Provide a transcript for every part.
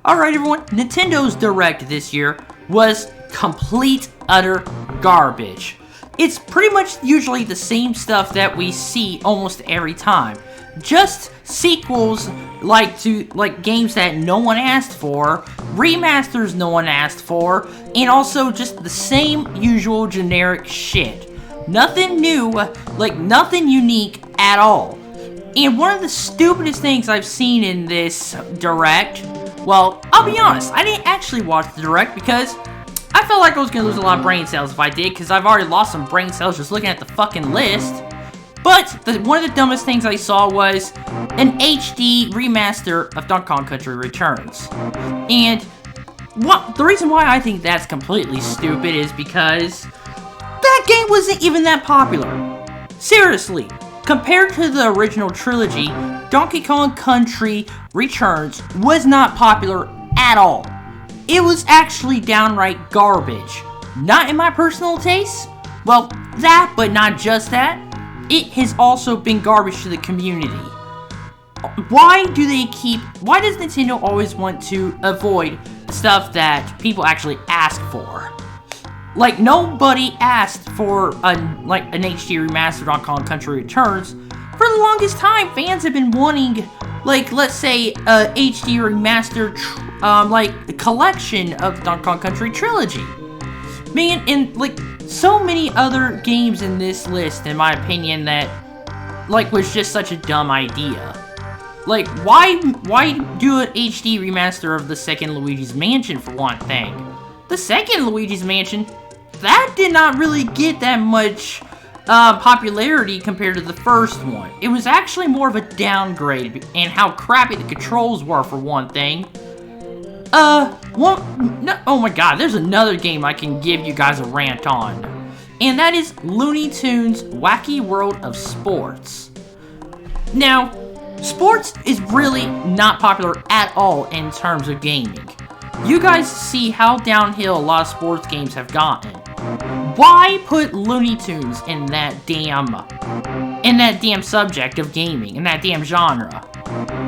Alright everyone, Nintendo's Direct this year was complete, utter garbage. It's pretty much usually the same stuff that we see almost every time. Just sequels like games that no one asked for, remasters no one asked for, and also just the same usual generic shit. Nothing new, nothing unique at all. And one of the stupidest things I've seen in this Direct, well, I'll be honest, I didn't actually watch the Direct because I felt like I was going to lose a lot of brain cells if I did, because I've already lost some brain cells just looking at the fucking list. But one of the dumbest things I saw was an HD remaster of Donkey Kong Country Returns. And the reason why I think that's completely stupid is because that game wasn't even that popular. Seriously, compared to the original trilogy, Donkey Kong Country Returns was not popular at all. It was actually downright garbage. Not in my personal taste. Well, that, but not just that. It has also been garbage to the community. Why does Nintendo always want to avoid stuff that people actually ask for? Like, nobody asked for an HD remastered Donkey Kong Country Returns. For the longest time, fans have been wanting, let's say, a HD remastered, collection of the Donkey Kong Country trilogy. Man, and, so many other games in this list, in my opinion, that, was just such a dumb idea. Why do an HD remaster of the second Luigi's Mansion, for one thing? The second Luigi's Mansion, that did not really get that much popularity compared to the first one. It was actually more of a downgrade, and how crappy the controls were, for one thing. Oh my god, there's another game I can give you guys a rant on. And that is Looney Tunes Wacky World of Sports. Now, sports is really not popular at all in terms of gaming. You guys see how downhill a lot of sports games have gotten. Why put Looney Tunes in that damn subject of gaming, in that damn genre?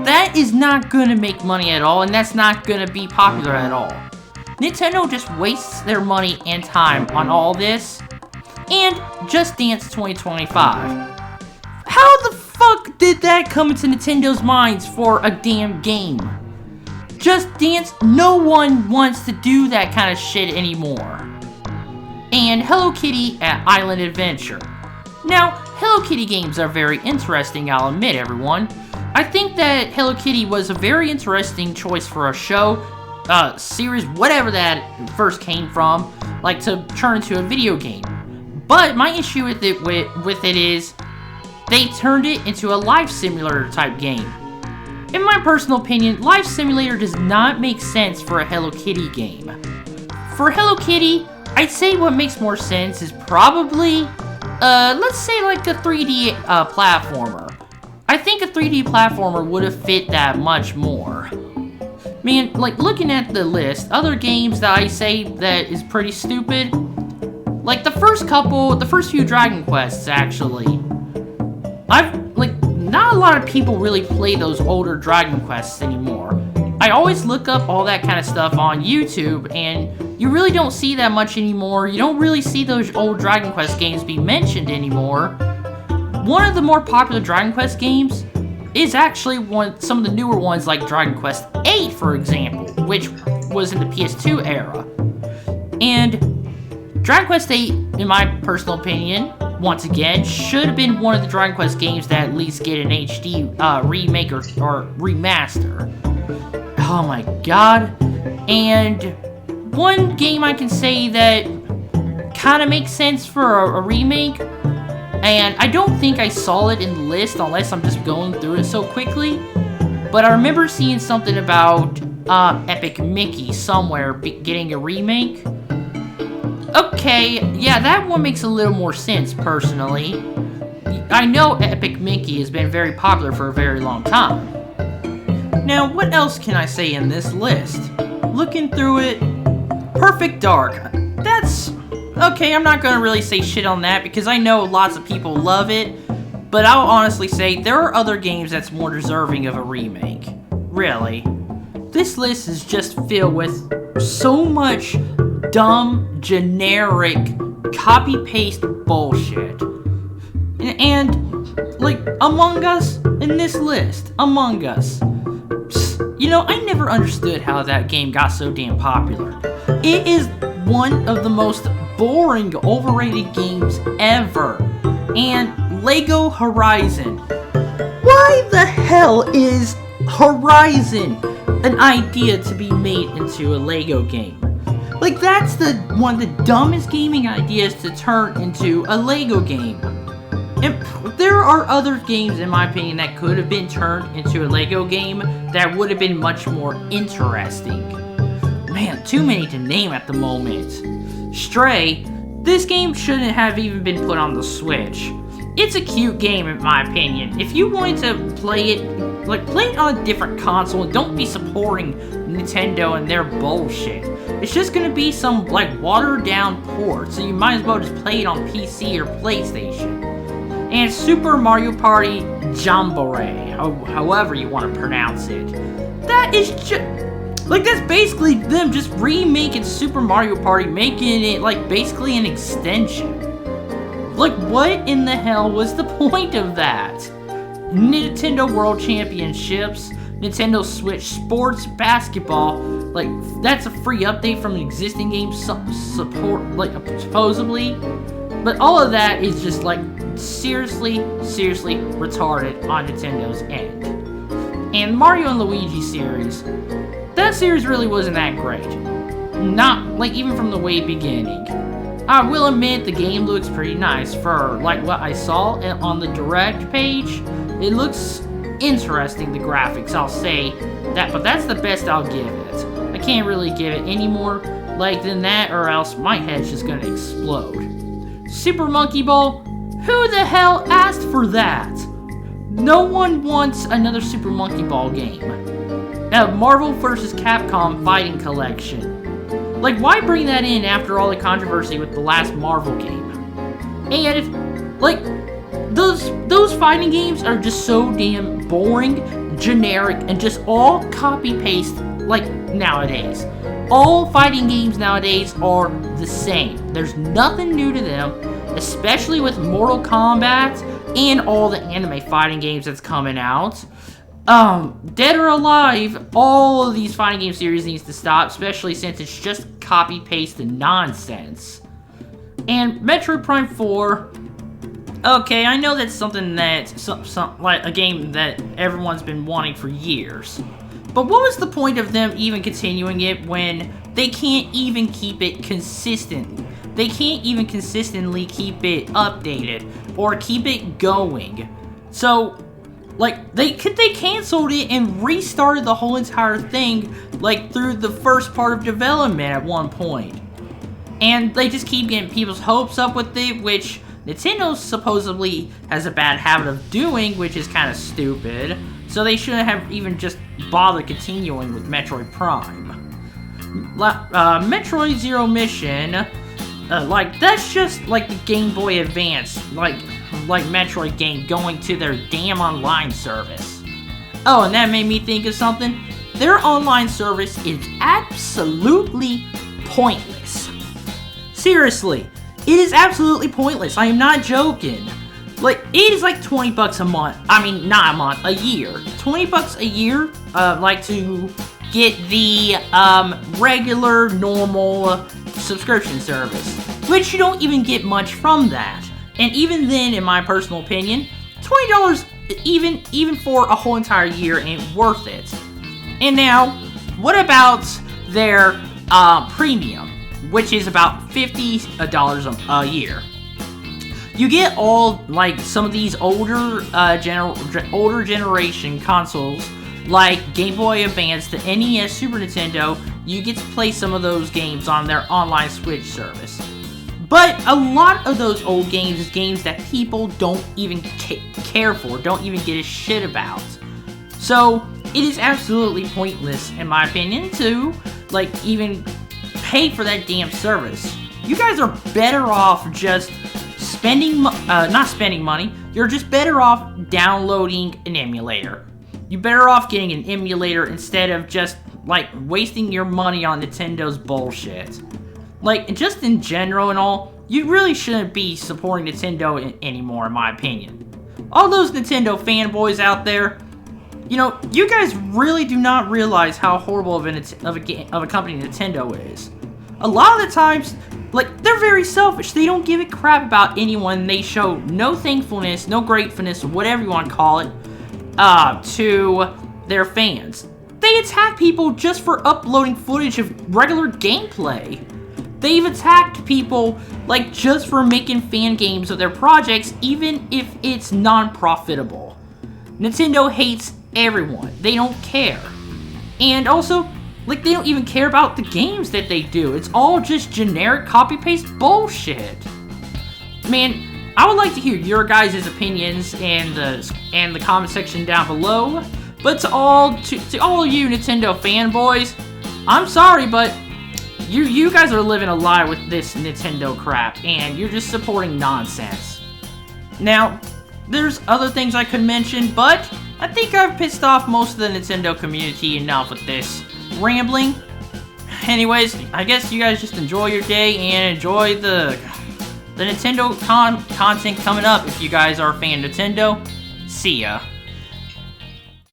That is not gonna make money at all, and that's not gonna be popular at all. Nintendo just wastes their money and time on all this, and Just Dance 2025. How the fuck did that come into Nintendo's minds for a damn game? Just Dance, no one wants to do that kind of shit anymore. And Hello Kitty Island Adventure. Now, Hello Kitty games are very interesting, I'll admit, everyone. I think that Hello Kitty was a very interesting choice for a show, series, whatever that first came from, to turn into a video game. But my issue with it is, they turned it into a life simulator type game. In my personal opinion, Life Simulator does not make sense for a Hello Kitty game. For Hello Kitty, I'd say what makes more sense is probably, let's say a 3D platformer. I think a 3D platformer would have fit that much more. Man, looking at the list, other games that I say that is pretty stupid, the first few Dragon Quests, actually. Not a lot of people really play those older Dragon Quests anymore. I always look up all that kind of stuff on YouTube, and you really don't see that much anymore. You don't really see those old Dragon Quest games be mentioned anymore. One of the more popular Dragon Quest games is actually some of the newer ones, like Dragon Quest VIII, for example, which was in the PS2 era. And Dragon Quest VIII, in my personal opinion, once again, should have been one of the Dragon Quest games that at least get an HD remake or remaster. Oh my god. And one game I can say that kind of makes sense for a remake, and I don't think I saw it in the list unless I'm just going through it so quickly, but I remember seeing something about Epic Mickey somewhere getting a remake. Okay, yeah, that one makes a little more sense, personally. I know Epic Mickey has been very popular for a very long time. Now, what else can I say in this list? Looking through it, Perfect Dark. That's... okay, I'm not gonna really say shit on that because I know lots of people love it, but I'll honestly say there are other games that's more deserving of a remake. Really. this list is just filled with so much dumb, generic, copy-paste bullshit. And, like, Among Us in this list, Among Us. You know, I never understood how that game got so damn popular. It is one of the most boring, overrated games ever. And Lego Horizon. Why the hell is Horizon an idea to be made into a Lego game? Like, that's one of the dumbest gaming ideas to turn into a Lego game. And there are other games, in my opinion, that could have been turned into a Lego game that would have been much more interesting. Man, too many to name at the moment. Stray, this game shouldn't have even been put on the Switch. It's a cute game, in my opinion. If you wanted to play it, like, play it on a different console, and don't be supporting Nintendo and their bullshit. It's just gonna be some, like, watered-down port, so you might as well just play it on PC or PlayStation. And Super Mario Party Jamboree, however you want to pronounce it. That is just, like, that's basically them just remaking Super Mario Party, making it, like, basically an extension. Like, what in the hell was the point of that? Nintendo World Championships, Nintendo Switch Sports Basketball, like, that's a free update from an existing game support, like, supposedly. But all of that is just, like, seriously retarded on Nintendo's end. And Mario and Luigi series, that series really wasn't that great. Not, like, even from the way beginning. I will admit the game looks pretty nice for, like, what I saw on the Direct page. It looks interesting, the graphics, I'll say that, but that's the best I'll give it. I can't really give it any more like than that, or else my head's just gonna explode. Super Monkey Ball? Who the hell asked for that? No one wants another Super Monkey Ball game. Now, Marvel vs. Capcom Fighting Collection. Like, why bring that in after all the controversy with the last Marvel game? And, like, those fighting games are just so damn boring, generic, and just all copy-paste, like, nowadays. All fighting games nowadays are the same. There's nothing new to them, especially with Mortal Kombat and all the anime fighting games that's coming out. Dead or Alive, all of these fighting game series needs to stop, especially since it's just copy-paste and nonsense. And Metroid Prime 4, okay, I know that's something that, like a game that everyone's been wanting for years. But what was the point of them even continuing it when they can't even keep it consistent? They can't even consistently keep it updated or keep it going. So, like, they canceled it and restarted the whole entire thing, like, through the first part of development at one point. And they just keep getting people's hopes up with it, which Nintendo supposedly has a bad habit of doing, which is kind of stupid. So they shouldn't have even just bothered continuing with Metroid Prime. Metroid Zero Mission, like, that's just like the Game Boy Advance, like Metroid game going to their damn online service. Oh, and that made me think of something. Their online service is absolutely pointless. Seriously, it is absolutely pointless. I am not joking. Like, it is like $20 a month. I mean, not a month, a year. $20 a year, like, to get the regular, normal subscription service, which you don't even get much from that. And even then, in my personal opinion, $20 even for a whole entire year ain't worth it. And now, what about their premium, which is about $50 a year? You get all, like, some of these older generation consoles, like Game Boy Advance, the NES, Super Nintendo. You get to play some of those games on their online Switch service. But a lot of those old games is games that people don't even care for, don't even give a shit about. So, it is absolutely pointless, in my opinion, to, like, even pay for that damn service. You guys are better off just not spending money, you're just better off downloading an emulator. You're better off getting an emulator instead of just like, wasting your money on Nintendo's bullshit. Like, just in general and all, you really shouldn't be supporting Nintendo anymore, in my opinion. All those Nintendo fanboys out there, you know, you guys really do not realize how horrible of a company Nintendo is. A lot of the times, like, they're very selfish. They don't give a crap about anyone. They show no thankfulness, no gratefulness, whatever you want to call it, to their fans. They attack people just for uploading footage of regular gameplay. They've attacked people, like, just for making fan games of their projects, even if it's non-profitable. Nintendo hates everyone. They don't care. And also, like, they don't even care about the games that they do. It's all just generic copy-paste bullshit. Man, I would like to hear your guys' opinions in the comment section down below. But to all you Nintendo fanboys, I'm sorry, but you guys are living a lie with this Nintendo crap, and you're just supporting nonsense. Now, there's other things I could mention, but I think I've pissed off most of the Nintendo community enough with this rambling. Anyways, I guess you guys just enjoy your day and enjoy the Nintendo content coming up if you guys are a fan of Nintendo. See ya.